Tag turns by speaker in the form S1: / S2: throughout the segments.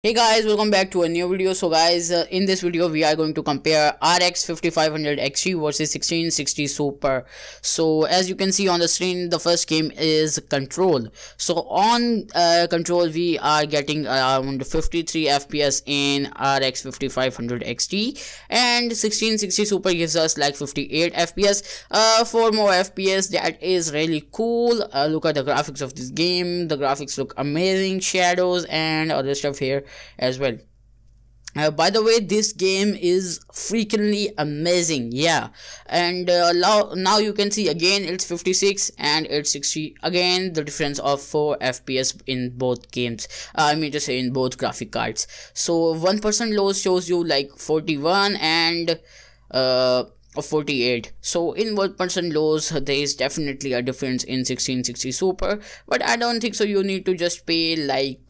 S1: Hey guys, welcome back to a new video. So guys, in this video we are going to compare RX 5500 XT versus 1660 Super. So as you can see on the screen, the first game is Control. So on Control we are getting around 53 FPS in RX 5500 XT, and 1660 Super gives us like 58 FPS. 4 more FPS, that is really cool. Look at the graphics of this game. The graphics look amazing, shadows and other stuff here as well. By the way, this game is freakingly amazing, yeah. And now you can see again it's 56 and it's 60. Again, the difference of 4 FPS in both games. I mean to say in both graphic cards. So 1% lows shows you like 41 and 48. So in 1% lows there is definitely a difference in 1660 Super, but I don't think so. You need to just pay like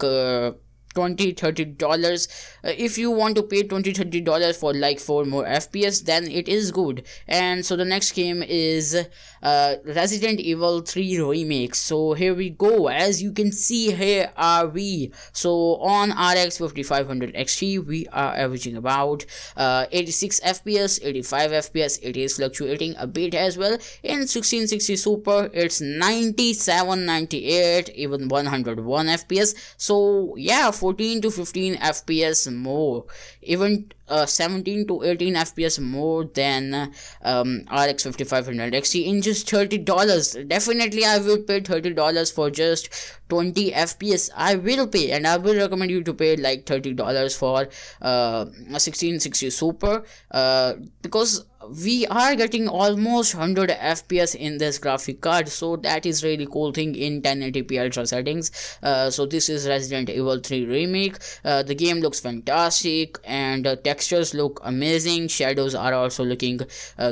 S1: $20-30. If you want to pay $20-30 for like 4 more FPS, then it is good. And so the next game is Resident Evil 3 Remake. So here we go. As you can see, here are we. So on RX 5500 XT we are averaging about 86 FPS, 85 FPS. It is fluctuating a bit as well. In 1660 Super it's 97, 98, even 101 FPS. So yeah, 14 to 15 FPS more, even 17 to 18 FPS more than RX 5500 XT in just $30. Definitely I will pay $30 for just 20 FPS. I will pay, and I will recommend you to pay like $30 for 1660 Super, because we are getting almost 100 FPS in this graphic card. So that is really cool thing in 1080p ultra settings. So this is Resident Evil 3 Remake. The game looks fantastic, and textures look amazing. Shadows are also looking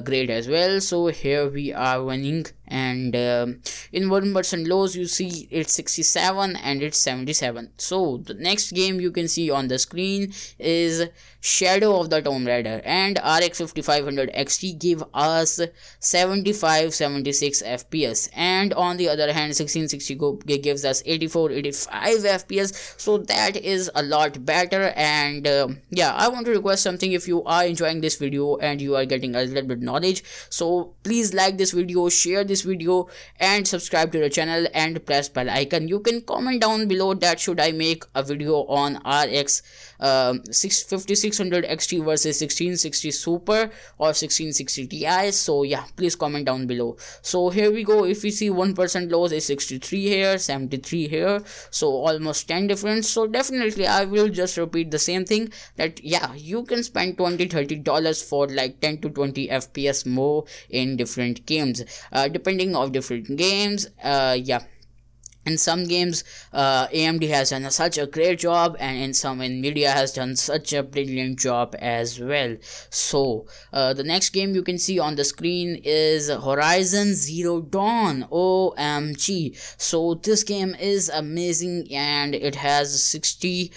S1: great as well. So here we are running, and in 1% lows you see it's 67 and it's 77. So the next game you can see on the screen is Shadow of the Tomb Raider, and RX 5500 XT give us 75-76 FPS, and on the other hand 1660 gives us 84-85 FPS. So that is a lot better. And yeah, I want to request something. If you are enjoying this video and you are getting a little bit knowledge, so please like this video, share this video, and subscribe to the channel and press bell icon. You can comment down below that should I make a video on RX 5600 XT versus 1660 Super or 1660 Ti. So yeah, please comment down below. So here we go. If we see 1% lows is 63 here, 73 here, so almost 10 difference. So definitely I will just repeat the same thing, that yeah, you can spend $20-30 for like 10 to 20 FPS more in different games, depending on different games. Yeah, in some games AMD has done such a great job, and in some Nvidia has done such a brilliant job as well. So the next game you can see on the screen is Horizon Zero Dawn. OMG, so this game is amazing, and it has 72-73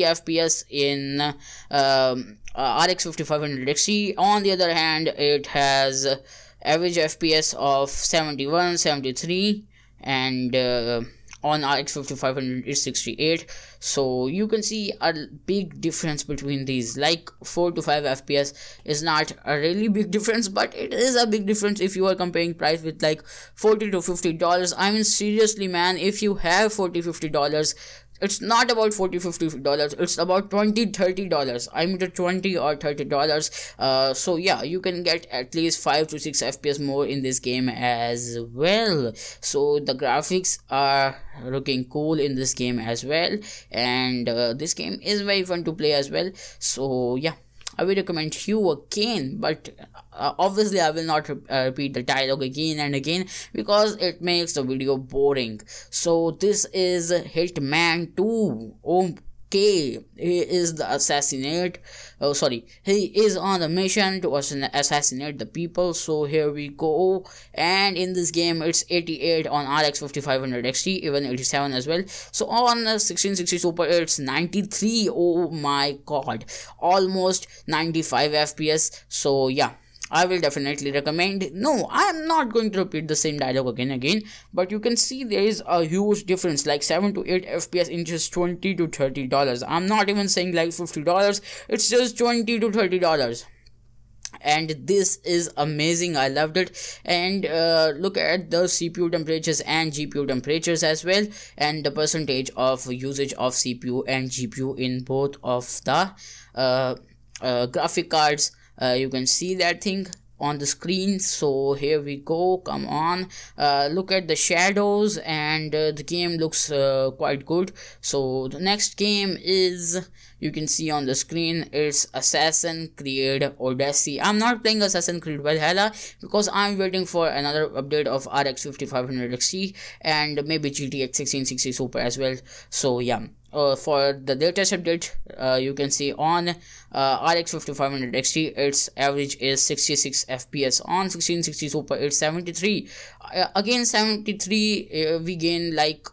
S1: FPS in RX 5500 XT. On the other hand, it has average FPS of 71-73, and on RX 5500 is 68. So you can see a big difference between these. Like 4 to 5 FPS is not a really big difference, but it is a big difference if you are comparing price with like $40 to $50. I mean seriously man, if you have $40-50, it's not about $40-50, it's about $20-30. I mean $20 or $30. So yeah, you can get at least 5 to 6 FPS more in this game as well. So the graphics are looking cool in this game as well, and this game is very fun to play as well. So yeah, I will recommend you again, but obviously I will not repeat the dialogue again and again because it makes the video boring. So this is Hitman 2. Okay, he is the assassinate. Oh, sorry, he is on the mission to assassinate the people. So here we go, and in this game it's 88 on RX 5500 XT, even 87 as well. So on 1660 Super it's 93. Oh my god, almost 95 FPS. So yeah, I will definitely recommend. No, I am not going to repeat the same dialogue again, but you can see there is a huge difference, like 7 to 8 FPS in just $20 to $30. I'm not even saying like $50, it's just $20 to $30. And this is amazing, I loved it. And look at the CPU temperatures and GPU temperatures as well, and the percentage of usage of CPU and GPU in both of the graphic cards. You can see that thing on the screen. So here we go, come on, look at the shadows, and the game looks quite good. So the next game is, you can see on the screen, it's Assassin's Creed Odyssey. I'm not playing Assassin's Creed Valhalla because I'm waiting for another update of RX 5500 XT and maybe GTX 1660 Super as well. So yeah, for the latest update, you can see on RX 5500 XT, its average is 66 FPS. On 1660 Super, it's 73. Again 73, we gain like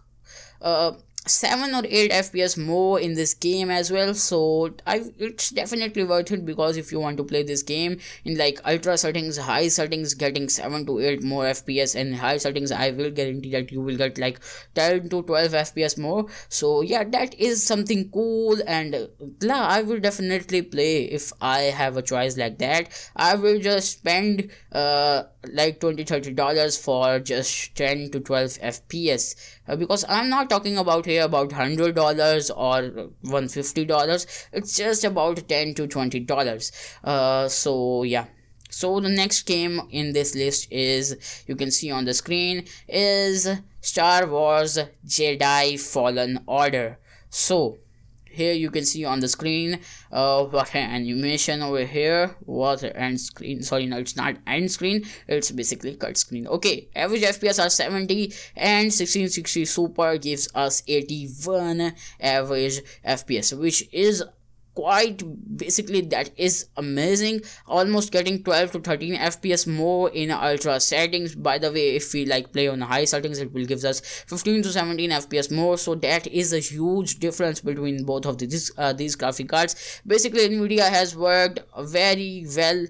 S1: 7 or 8 FPS more in this game as well. So it's definitely worth it, because if you want to play this game in like ultra settings, high settings, getting 7 to 8 more FPS, and high settings, I will guarantee that you will get like 10 to 12 FPS more. So yeah, that is something cool, and I will definitely play if I have a choice like that. I will just spend like $20-30 for just 10 to 12 FPS, because I'm not talking about here about $100 or $150. It's just about $10 to $20. So yeah, so the next game in this list is, you can see on the screen, is Star Wars Jedi Fallen Order. So here you can see on the screen what an animation over here, what end screen, sorry, no, it's not end screen, it's basically cut screen. Okay, average FPS are 70, and 1660 Super gives us 81 average FPS, which is quite, basically that is amazing, almost getting 12 to 13 FPS more in ultra settings. By the way, if we like play on high settings, it will give us 15 to 17 FPS more. So that is a huge difference between both of these graphic cards. Basically Nvidia has worked very well.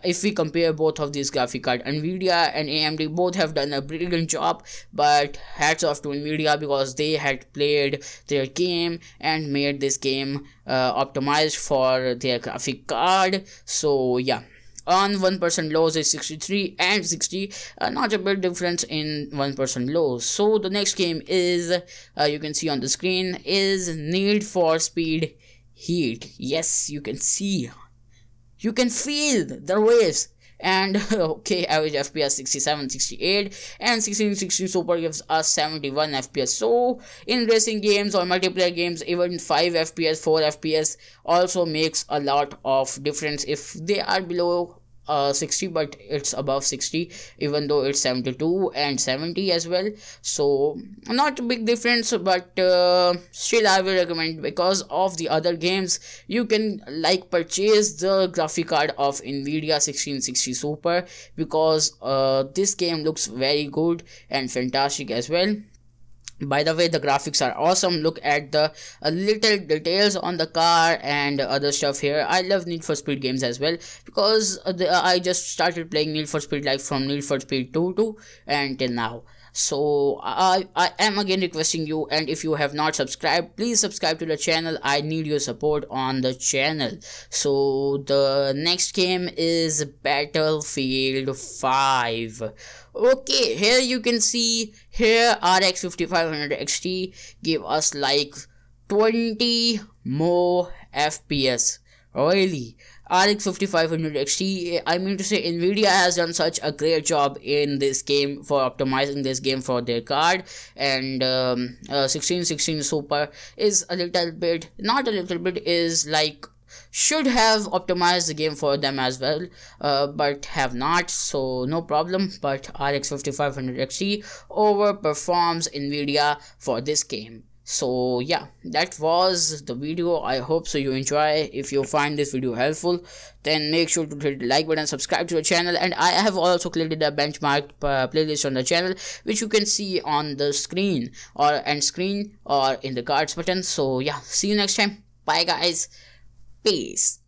S1: If we compare both of these graphic cards, Nvidia and AMD both have done a brilliant job, but hats off to Nvidia, because they had played their game and made this game optimized for their graphic card. So yeah, on 1% lows is 63 and 60, not a big difference in 1% lows. So the next game is, you can see on the screen, is Need for Speed Heat. Yes, you can see, you can feel the waves. And okay, average FPS 67, 68, and 1660 Super gives us 71 FPS. So in racing games or multiplayer games, even 5 FPS, 4 FPS also makes a lot of difference if they are below 60, but it's above 60, even though it's 72 and 70 as well. So not a big difference, but still I will recommend, because of the other games you can like purchase the graphic card of Nvidia 1660 Super, because this game looks very good and fantastic as well. By the way, the graphics are awesome. Look at the little details on the car and other stuff here. I love Need for Speed games as well, because I just started playing Need for Speed like from Need for Speed 2 and till now. So I am again requesting you, and if you have not subscribed, please subscribe to the channel. I need your support on the channel. So the next game is Battlefield 5. Okay, here you can see, here RX 5500 XT give us like 20 more FPS. Really, RX 5500 XT, I mean to say, Nvidia has done such a great job in this game for optimizing this game for their card. And 1660 Super is a little bit, not a little bit, is like should have optimized the game for them as well, but have not, so no problem. But RX 5500 XT overperforms Nvidia for this game. So yeah, that was the video. I hope so you enjoy. If you find this video helpful, then make sure to hit the like button, subscribe to the channel, and I have also created a benchmark playlist on the channel, which you can see on the screen or end screen or in the cards button. So yeah, see you next time. Bye guys. Peace.